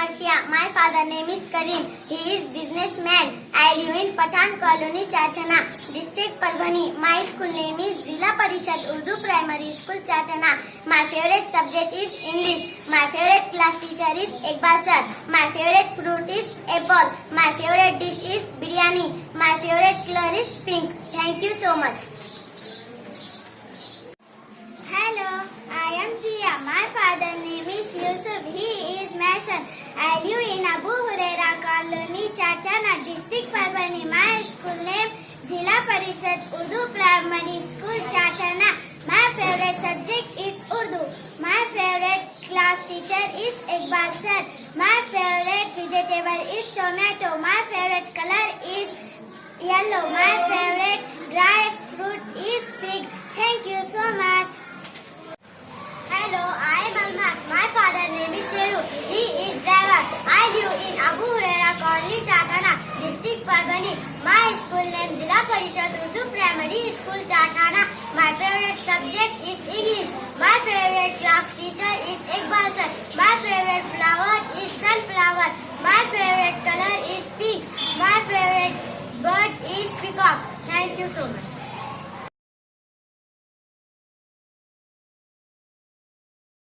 Arshia. My father name is Karim. He is businessman. I live in Pathan Colony, Chatana, district Parbhani. My school name is Zilla Parishad Urdu Primary School, Chatana. My favorite subject is English. My favorite class teacher is Iqbal sir. My favorite fruit is apple. My favorite dish is biryani. My favorite color is pink. Thank you so much. Hello, I am Zia. My father name is Yusuf. He is Mason. I live in Abu Huraira Colony, Chatana, district Parbhani. My school name Zilla Parishad Urdu Primary School, Chatana. My favorite subject is Urdu. My favorite class teacher is Iqbal sir. My favorite vegetable is tomato. My favorite color is yellow. My favorite dry fruit is fig. Thank you so much. Hello, I am Almas. My father name is Sheru. He is driver. I live in Abu Huraira Colony, Chatana, district Parbhani. My school name Zilla Parishad Urdu Primary School, Chatana. My favorite subject is English. My favorite class teacher is Iqbal sir. My favorite flower is sunflower. My favorite color is pink. My favorite bird is peacock. Thank you so much.